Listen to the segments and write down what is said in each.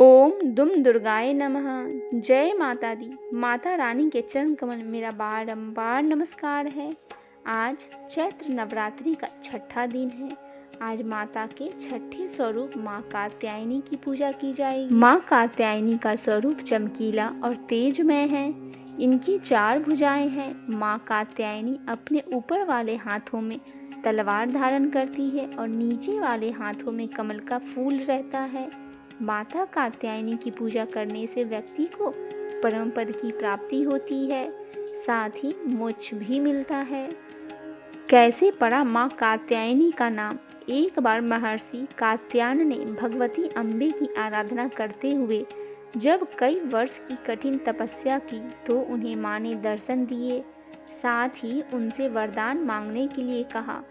ओम दुम दुर्गाय नमः। जय माता दी। माता रानी के चरण कमल मेरा बारंबार नमस्कार है। आज चैत्र नवरात्रि का छठा दिन है। आज माता के छठे स्वरूप माँ कात्यायनी की पूजा की जाएगी। माँ कात्यायनी का स्वरूप चमकीला और तेजमय है। इनकी 4 भुजाएं हैं। माँ कात्यायनी अपने ऊपर वाले हाथों में तलवार धारण करती है और नीचे वाले हाथों में कमल का फूल रहता है। माता कात्यायनी की पूजा करने से व्यक्ति को परम पद की प्राप्ति होती है, साथ ही मोक्ष भी मिलता है। कैसे पड़ा माँ कात्यायनी का नाम? एक बार महर्षि कात्यायन ने भगवती अम्बे की आराधना करते हुए जब कई वर्ष की कठिन तपस्या की तो उन्हें माँ ने दर्शन दिए, साथ ही उनसे वरदान मांगने के लिए कहा।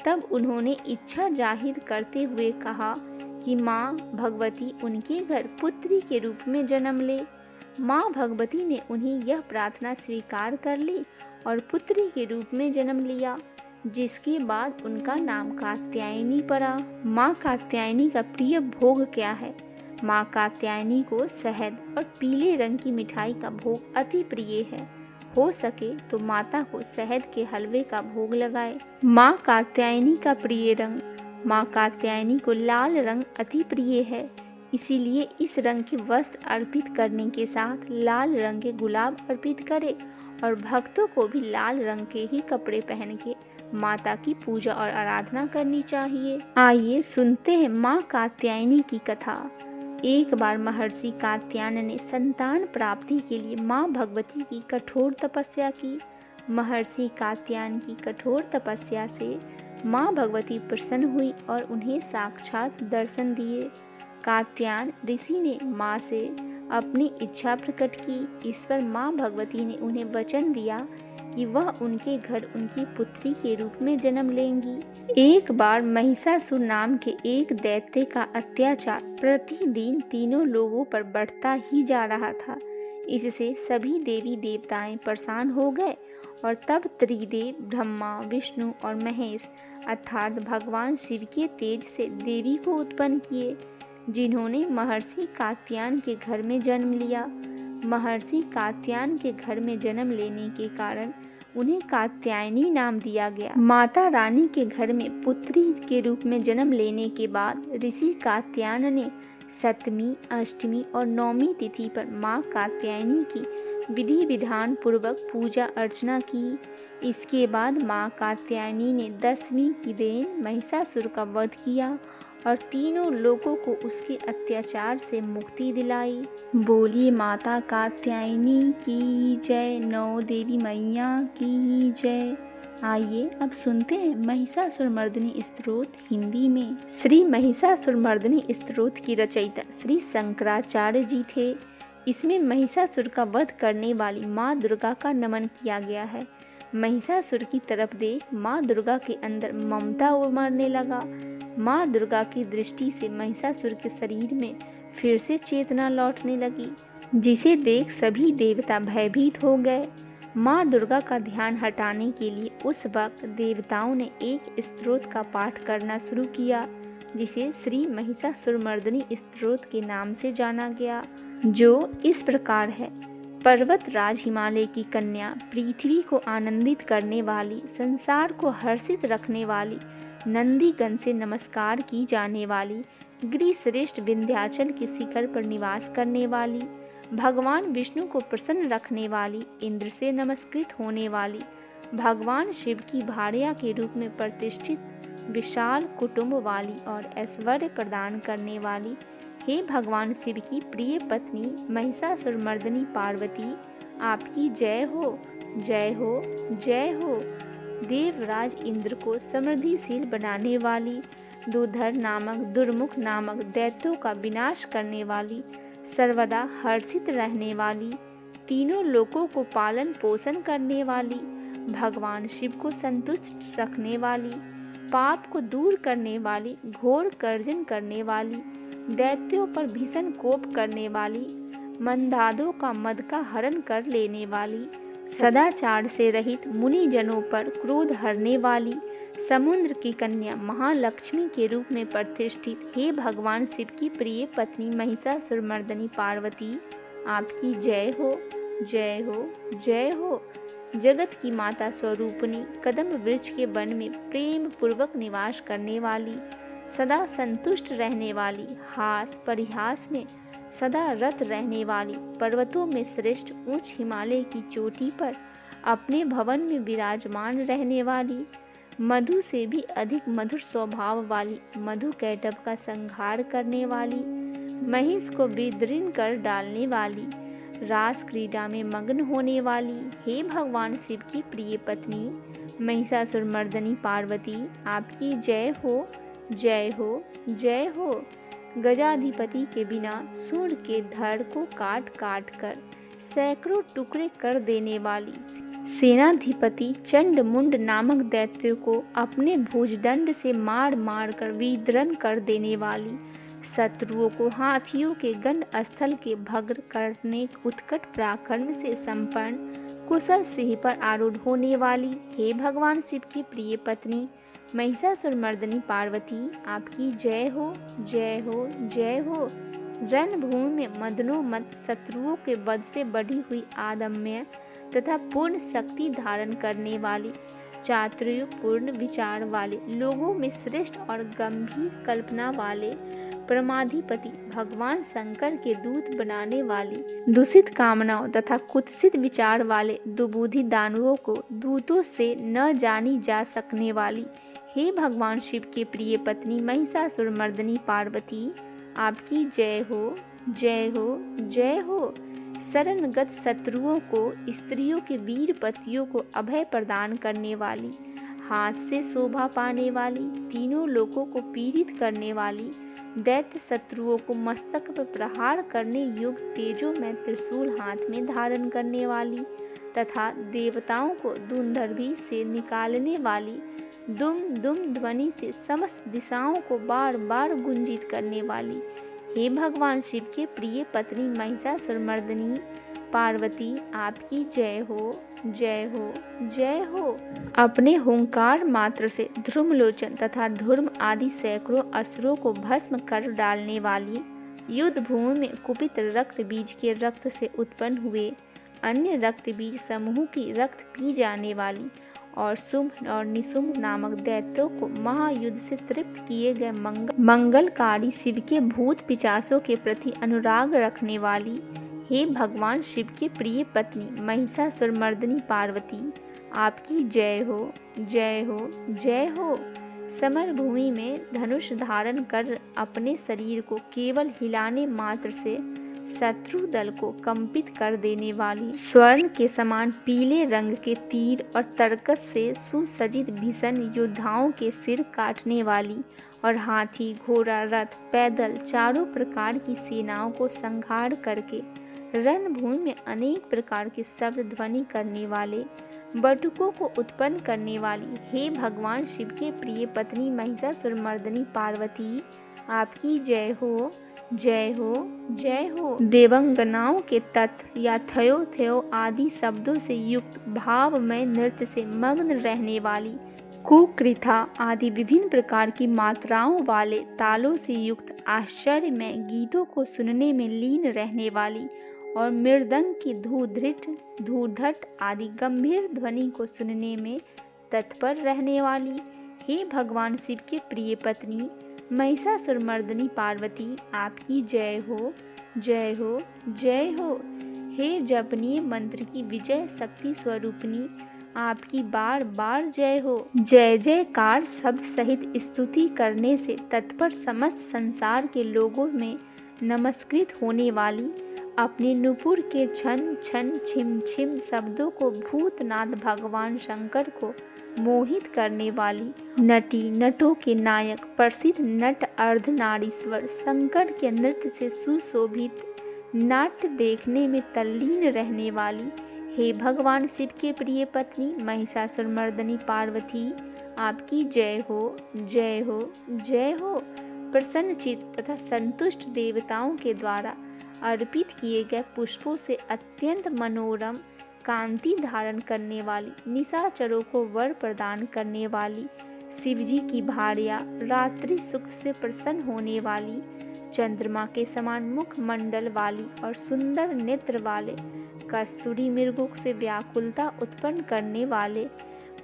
तब उन्होंने इच्छा जाहिर करते हुए कहा कि माँ भगवती उनके घर पुत्री के रूप में जन्म ले। माँ भगवती ने उन्हें यह प्रार्थना स्वीकार कर ली और पुत्री के रूप में जन्म लिया, जिसके बाद उनका नाम कात्यायनी पड़ा। माँ कात्यायनी का प्रिय भोग क्या है? माँ कात्यायनी को शहद और पीले रंग की मिठाई का भोग अति प्रिय है। हो सके तो माता को शहद के हलवे का भोग लगाए। माँ कात्यायनी का प्रिय रंग। माँ कात्यायनी को लाल रंग अति प्रिय है, इसीलिए इस रंग के वस्त्र अर्पित करने के साथ लाल रंग के गुलाब अर्पित करें और भक्तों को भी लाल रंग के ही कपड़े पहन के माता की पूजा और आराधना करनी चाहिए। आइए सुनते हैं माँ कात्यायनी की कथा। एक बार महर्षि कात्यायन ने संतान प्राप्ति के लिए माँ भगवती की कठोर तपस्या की। महर्षि कात्यायन की कठोर तपस्या से माँ भगवती प्रसन्न हुई और उन्हें साक्षात दर्शन दिए। कात्यायन ऋषि ने माँ से अपनी इच्छा प्रकट की। इस पर माँ भगवती ने उन्हें वचन दिया कि वह उनके घर उनकी पुत्री के रूप में जन्म लेंगी। एक बार महिषासुर नाम के एक दैत्य का अत्याचार प्रतिदिन तीनों लोगों पर बढ़ता ही जा रहा था। इससे सभी देवी देवताएं परेशान हो गए और तब त्रिदेव ब्रह्मा, विष्णु और महेश अर्थात भगवान शिव के तेज से देवी को उत्पन्न किए, जिन्होंने महर्षि कात्यायन के घर में जन्म लिया। महर्षि कात्यायन के घर में जन्म लेने के कारण उन्हें कात्यायनी नाम दिया गया। माता रानी के घर में पुत्री के रूप में जन्म लेने के बाद ऋषि कात्यायन ने 7वीं, 8वीं और 9वीं तिथि पर माँ कात्यायनी की विधि विधान पूर्वक पूजा अर्चना की। इसके बाद माँ कात्यायनी ने 10वीं की दिन महिषासुर का वध किया और तीनों लोगों को उसके अत्याचार से मुक्ति दिलाई। बोली माता कात्यायनी की जय, 9 देवी मैया की जय। आइए अब सुनते हैं महिषासुरमर्दिनी स्तोत्र हिंदी में। श्री महिषासुरमर्दिनी स्तोत्र की रचयिता श्री शंकराचार्य जी थे। इसमें महिषासुर का वध करने वाली माँ दुर्गा का नमन किया गया है। महिषासुर की तरफ देख माँ दुर्गा के अंदर ममता उमड़ने लगा। माँ दुर्गा की दृष्टि से महिषासुर के शरीर में फिर से चेतना लौटने लगी, जिसे देख सभी देवता भयभीत हो गए। माँ दुर्गा का ध्यान हटाने के लिए उस वक्त देवताओं ने एक स्तोत्र का पाठ करना शुरू किया, जिसे श्री महिषासुरमर्दिनी स्तोत्र के नाम से जाना गया, जो इस प्रकार है। पर्वत राज हिमालय की कन्या, पृथ्वी को आनंदित करने वाली, संसार को हर्षित रखने वाली, नंदीगण से नमस्कार की जाने वाली, गिरिश्रेष्ठ विंध्याचल के शिखर पर निवास करने वाली, भगवान विष्णु को प्रसन्न रखने वाली, इंद्र से नमस्कृत होने वाली, भगवान शिव की भार्या के रूप में प्रतिष्ठित, विशाल कुटुंब वाली और ऐश्वर्य प्रदान करने वाली, हे भगवान शिव की प्रिय पत्नी महिषासुरमर्दिनी पार्वती, आपकी जय हो, जय हो, जय हो। देवराज इंद्र को समृद्धिशील बनाने वाली, दुधर नामक दुर्मुख नामक दैत्यों का विनाश करने वाली, सर्वदा हर्षित रहने वाली, तीनों लोकों को पालन पोषण करने वाली, भगवान शिव को संतुष्ट रखने वाली, पाप को दूर करने वाली, घोर गर्जन करने वाली, दैत्यों पर भीषण कोप करने वाली, मंदादों का मद का हरण कर लेने वाली, सदाचार से रहित मुनिजनों पर क्रोध हरने वाली, समुद्र की कन्या महालक्ष्मी के रूप में प्रतिष्ठित हे भगवान शिव की प्रिय पत्नी महिषासुरमर्दिनी पार्वती, आपकी जय हो, जय हो, जय हो। जगत की माता स्वरूपनी कदम वृक्ष के वन में प्रेम पूर्वक निवास करने वाली, सदा संतुष्ट रहने वाली, हास परिहास में सदा रत रहने वाली, पर्वतों में श्रेष्ठ ऊंच हिमालय की चोटी पर अपने भवन में विराजमान रहने वाली, मधु से भी अधिक मधुर स्वभाव वाली, मधु कैटभ का संहार करने वाली, महिष को विदीर्ण कर डालने वाली, रास क्रीड़ा में मग्न होने वाली, हे भगवान शिव की प्रिय पत्नी महिषासुरमर्दिनी पार्वती, आपकी जय हो, जय हो, जय हो। गजाधिपति के बिना सूर्य के धड़ को काट काट कर सैकड़ों टुकड़े कर देने वाली, सेनाधिपति चंडमुंड नामक दैत्य को अपने भुजदंड से मार मार कर विदीर्ण कर देने वाली, शत्रुओं को हाथियों के गण स्थल के भग्न करने उत्कट पराक्रम से संपन्न कुशल सिंह पर आरूढ़ होने वाली, हे भगवान शिव की प्रिय पत्नी महिषासुरमर्दिनी पार्वती, आपकी जय हो, जय हो, जय हो। रणभूमि में मदनोमत शत्रुओं के वध से बढ़ी हुई आदम्य तथा पूर्ण शक्ति धारण करने वाली, चातुर्यपूर्ण विचार वाले, लोगों में श्रेष्ठ और गंभीर कल्पना वाले परमाधिपति भगवान शंकर के दूत बनाने वाली, दूषित कामनाओं तथा कुत्सित विचार वाले दुबुद्धि दानवों को दूतों से न जानी जा सकने वाली, हे भगवान शिव के प्रिय पत्नी महिषासुरमर्दिनी पार्वती, आपकी जय हो, जय हो, जय हो। शरणगत शत्रुओं को, स्त्रियों के वीर पतियों को अभय प्रदान करने वाली, हाथ से शोभा पाने वाली, तीनों लोकों को पीड़ित करने वाली, दैत्य शत्रुओं को मस्तक पर प्रहार करने योग्य तेजो में त्रिशूल हाथ में धारण करने वाली तथा देवताओं को दुंदर्भी से निकालने वाली, दुम दुम ध्वनि से समस्त दिशाओं को बार बार गुंजित करने वाली, हे भगवान शिव के प्रिय पत्नी महिषासुरमर्दिनी पार्वती, आपकी जय हो, जय हो, जय हो। अपने हुंकार मात्र से ध्रुमलोचन तथा धूर्म आदि सैकड़ों असुरों को भस्म कर डालने वाली, युद्ध भूमि में कुपित रक्त बीज के रक्त से उत्पन्न हुए अन्य रक्त बीज समूह की रक्त पी जाने वाली और शुंभ और निशुंभ नामक दैत्यों को महायुद्ध से तृप्त किए गए मंगलकारी शिव के भूत पिचासों के प्रति अनुराग रखने वाली, हे भगवान शिव के प्रिय पत्नी महिषासुरमर्दिनी पार्वती, आपकी जय हो, जय हो, जय हो। समर भूमि में धनुष धारण कर अपने शरीर को केवल हिलाने मात्र से शत्रु दल को कंपित कर देने वाली, स्वर्ण के समान पीले रंग के तीर और तरकस से सुसज्जित भीषण योद्धाओं के सिर काटने वाली और हाथी, घोड़ा, रथ, पैदल चारों प्रकार की सेनाओं को संहार करके रणभूमि में अनेक प्रकार के शब्द ध्वनि करने वाले, बटुकों को उत्पन्न करने वाली, हे भगवान शिव के प्रिय पत्नी महिषासुरमर्दिनी पार्वती, आपकी जय हो, जय हो, जय हो। देवंगनाओं के तत् या थयो थयो आदि शब्दों से युक्त भावमय नृत्य से मग्न रहने वाली, कुकृथा आदि विभिन्न प्रकार की मात्राओं वाले तालों से युक्त आश्चर्यमय गीतों को सुनने में लीन रहने वाली और मृदंग की धूधृट धूर्धट आदि गंभीर ध्वनि को सुनने में तत्पर रहने वाली, हे भगवान शिव के प्रिय पत्नी महिषासुरमर्दिनी पार्वती, आपकी जय हो, जय हो, जय हो। हे जपनीय मंत्र की विजय शक्ति स्वरूपिणी, आपकी बार बार जय हो। जय जयकार शब्द सहित स्तुति करने से तत्पर समस्त संसार के लोगों में नमस्कृत होने वाली, अपने नुपुर के छन छन छिम छिम शब्दों को भूतनाथ भगवान शंकर को मोहित करने वाली, नटी नटों के नायक प्रसिद्ध नट अर्धनारीश्वर शंकर के नृत्य से सुशोभित नाट्य देखने में तल्लीन रहने वाली, हे भगवान शिव के प्रिय पत्नी महिषासुरमर्दिनी पार्वती, आपकी जय हो, जय हो, जय हो। प्रसन्नचित्त तथा संतुष्ट देवताओं के द्वारा अर्पित किए गए पुष्पों से अत्यंत मनोरम कांति धारण करने वाली, निशाचरों को वर प्रदान करने वाली, शिव जी की भार्या, रात्रि सुख से प्रसन्न होने वाली, चंद्रमा के समान मुख मंडल वाली और सुंदर नेत्र वाले, कस्तूरी मृगों से व्याकुलता उत्पन्न करने वाले,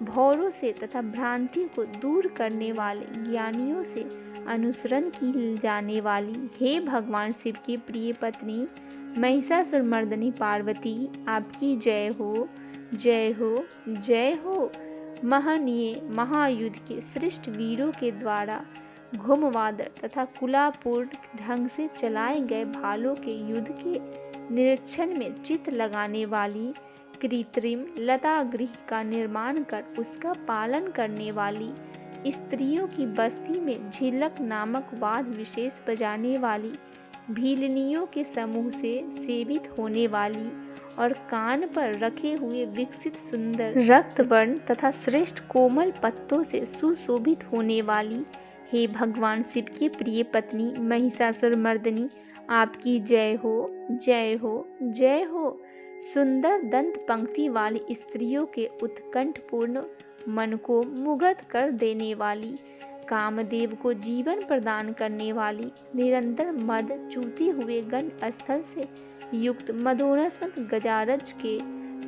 भौरों से तथा भ्रांति को दूर करने वाले, ज्ञानियों से अनुसरण की जाने वाली, हे भगवान शिव की प्रिय पत्नी महिषासुरमर्दिनी पार्वती, आपकी जय हो, जय हो, जय हो। महनीय महायुद्ध के श्रेष्ठ वीरों के द्वारा घुमवादर तथा कुलापूर्ण ढंग से चलाए गए भालों के युद्ध के निरीक्षण में चित्त लगाने वाली, कृत्रिम लता गृह का निर्माण कर उसका पालन करने वाली, स्त्रियों की बस्ती में झिलक नामक वाद्य विशेष बजाने वाली, भीलनियों के समूह से सेवित होने वाली और कान पर रखे हुए विकसित सुंदर रक्त वर्ण तथा श्रेष्ठ कोमल पत्तों से सुशोभित होने वाली, हे भगवान शिव की प्रिय पत्नी महिषासुरमर्दिनी, आपकी जय हो, जय हो, जय हो। सुंदर दंत पंक्ति वाली स्त्रियों के उत्कंठपूर्ण मन को मुग्ध कर देने वाली, कामदेव को जीवन प्रदान करने वाली, निरंतर मद चूते हुए गंड स्थल से युक्त मदोनस्मत गजारज के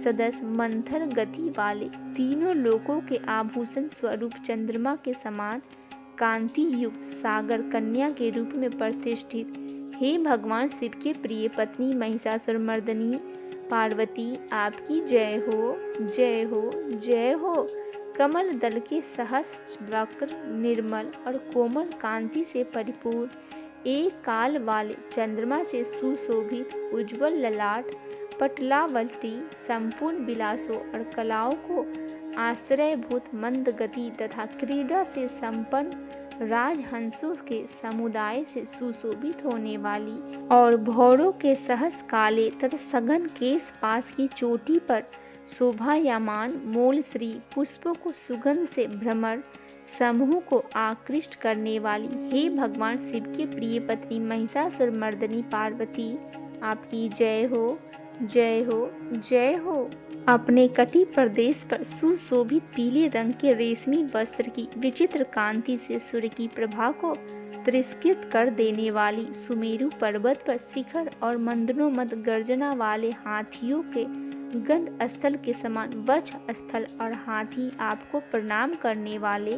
सदस्य मंथर गति वाले, तीनों लोकों के आभूषण स्वरूप चंद्रमा के समान कांति युक्त सागर कन्या के रूप में प्रतिष्ठित, हे भगवान शिव के प्रिय पत्नी महिषासुरमर्दिनी पार्वती, आपकी जय हो, जय हो, जय हो। कमल दल के सहस्र वक्र निर्मल और कोमल कांति से परिपूर्ण, एक काल वाले चंद्रमा से सुशोभित उज्ज्वल ललाट, पटलावती संपूर्ण विलासों और कलाओं को आश्रयभूत मंद गति तथा क्रीड़ा से संपन्न राजहंसों के समुदाय से सुशोभित होने वाली और भौरों के सहस काले तथा सघन केश पास की चोटी पर शोभायमान मूल श्री पुष्पों को सुगंध से भ्रमर समूह को आकृष्ट करने वाली, हे भगवान शिव की प्रिय पत्नी महिषासुरमर्दिनी पार्वती, आपकी जय हो, जय हो, जय हो। अपने कटी प्रदेश पर सुशोभित पीले रंग के रेशमी वस्त्र की विचित्र कांति से सूर्य की प्रभा को तिरस्कृत कर देने वाली, सुमेरु पर्वत पर शिखर और मंदनोमद गर्जना वाले हाथियों के गंड स्थल के समान वक्ष स्थल और हाथी आपको प्रणाम करने वाले,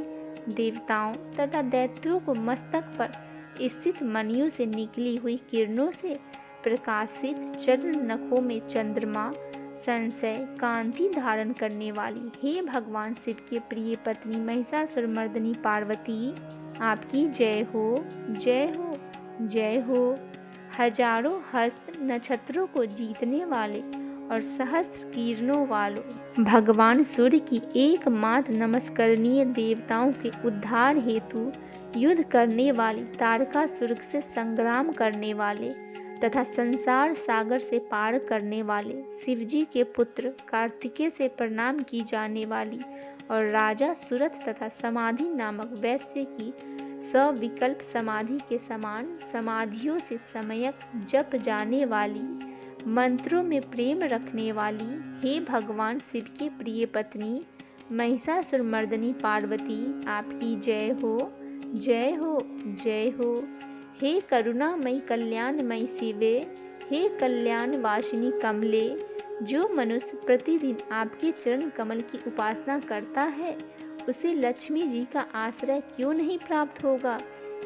देवताओं तथा दैत्यों को मस्तक पर स्थित मणियों से निकली हुई किरणों से प्रकाशित चरण नखों में चंद्रमा संशय कांति धारण करने वाली, हे भगवान शिव के प्रिय पत्नी महिषासुरमर्दिनी पार्वती, आपकी जय हो, जय हो, जय हो। हजारों हस्त नक्षत्रों को जीतने वाले और सहस्त्र किरणों वालों भगवान सूर्य की एकमात्र नमस्करणीय, देवताओं के उद्धार हेतु युद्ध करने वाली, तारकासुर से संग्राम करने वाले तथा संसार सागर से पार करने वाले, शिवजी के पुत्र कार्तिकेय से प्रणाम की जाने वाली और राजा सुरथ तथा समाधि नामक वैश्य की सविकल्प समाधि के समान समाधियों से सम्यक जप जाने वाली, मंत्रों में प्रेम रखने वाली, हे भगवान शिव की प्रिय पत्नी महिषासुरमर्दिनी पार्वती, आपकी जय हो, जय हो, जय हो। हे करुणामयी कल्याणमयी शिवे, हे कल्याण वासिनी कमले, जो मनुष्य प्रतिदिन आपके चरण कमल की उपासना करता है उसे लक्ष्मी जी का आश्रय क्यों नहीं प्राप्त होगा।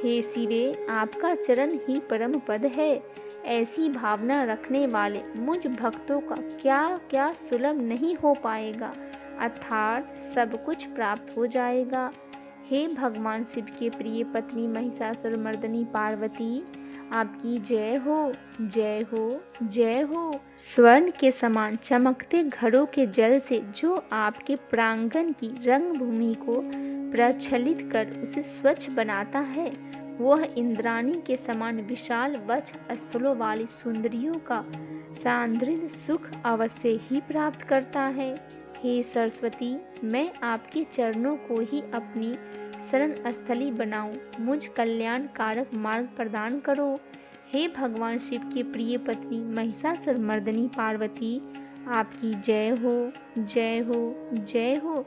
हे शिवे, आपका चरण ही परम पद है। ऐसी भावना रखने वाले मुझ भक्तों का क्या क्या सुलभ नहीं हो पाएगा, अर्थात सब कुछ प्राप्त हो जाएगा। हे भगवान शिव के प्रिय पत्नी महिषासुरमर्दिनी पार्वती, आपकी जय हो, जय हो, जय हो। स्वर्ण के समान चमकते घड़ों के जल से जो आपके प्रांगण की रंगभूमि को प्रज्वलित कर उसे स्वच्छ बनाता है, वह इंद्राणी के समान विशाल वक्ष स्थलों वाली सुंदरियों का सांद्रित सुख अवश्य ही प्राप्त करता है। हे सरस्वती, मैं आपके चरणों को ही अपनी शरण स्थली बनाऊं, मुझ कल्याण कारक मार्ग प्रदान करो। हे भगवान शिव की प्रिय पत्नी महिषासुरमर्दिनी पार्वती, आपकी जय हो, जय हो, जय हो।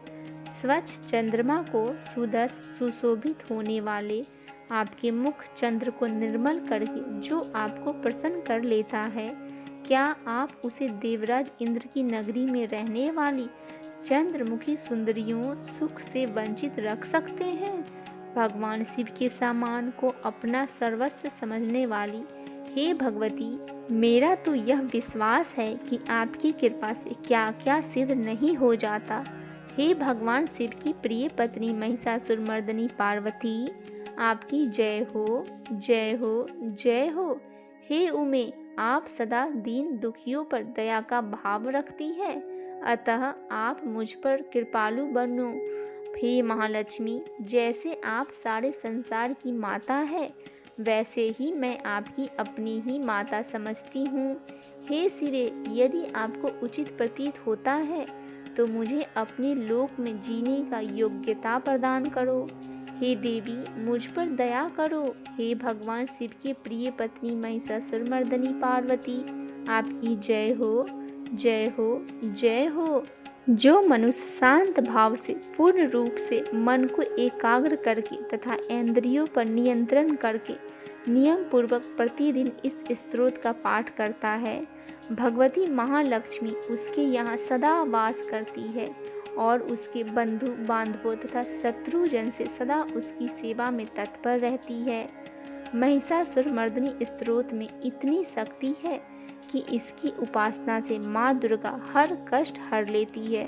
स्वच्छ चंद्रमा को सुशोभित होने वाले आपके मुख चंद्र को निर्मल करके जो आपको प्रसन्न कर लेता है, क्या आप उसे देवराज इंद्र की नगरी में रहने वाली चंद्रमुखी सुंदरियों सुख से वंचित रख सकते हैं? भगवान शिव के सामान को अपना सर्वस्व समझने वाली हे भगवती, मेरा तो यह विश्वास है कि आपकी कृपा से क्या क्या सिद्ध नहीं हो जाता। हे भगवान शिव की प्रिय पत्नी महिषासुरमर्दिनी पार्वती, आपकी जय हो, जय हो, जय हो। हे उमे, आप सदा दीन दुखियों पर दया का भाव रखती है, अतः आप मुझ पर कृपालु बनो। हे महालक्ष्मी, जैसे आप सारे संसार की माता है, वैसे ही मैं आपकी अपनी ही माता समझती हूँ। हे शिवे, यदि आपको उचित प्रतीत होता है तो मुझे अपने लोक में जीने का योग्यता प्रदान करो। हे देवी, मुझ पर दया करो। हे भगवान शिव के प्रिय पत्नी महिषासुरमर्दिनी पार्वती, आपकी जय हो, जय हो, जय हो। जो मनुष्य शांत भाव से पूर्ण रूप से मन को एकाग्र करके तथा इंद्रियों पर नियंत्रण करके नियम पूर्वक प्रतिदिन इस स्तोत्र का पाठ करता है, भगवती महालक्ष्मी उसके यहाँ सदा वास करती है और उसके बंधु बांधवों तथा शत्रुजन से सदा उसकी सेवा में तत्पर रहती है। महिषासुरमर्दिनी स्तोत्र में इतनी शक्ति है कि इसकी उपासना से माँ दुर्गा हर कष्ट हर लेती है।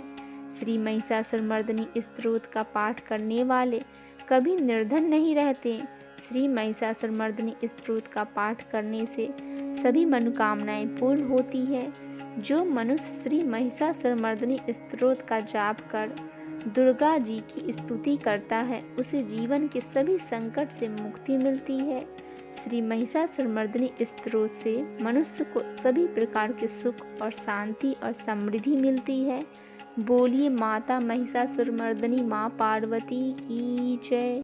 श्री महिषासुरमर्दिनी स्तोत्र का पाठ करने वाले कभी निर्धन नहीं रहते। श्री महिषासुरमर्दिनी स्तोत्र का पाठ करने से सभी मनोकामनाएं पूर्ण होती है। जो मनुष्य श्री महिषासुरमर्दिनी स्तोत्र का जाप कर दुर्गा जी की स्तुति करता है, उसे जीवन के सभी संकट से मुक्ति मिलती है। श्री महिषासुरमर्दिनी स्तोत्र से मनुष्य को सभी प्रकार के सुख और शांति और समृद्धि मिलती है। बोलिए माता महिषासुरमर्दिनी माँ पार्वती की जय।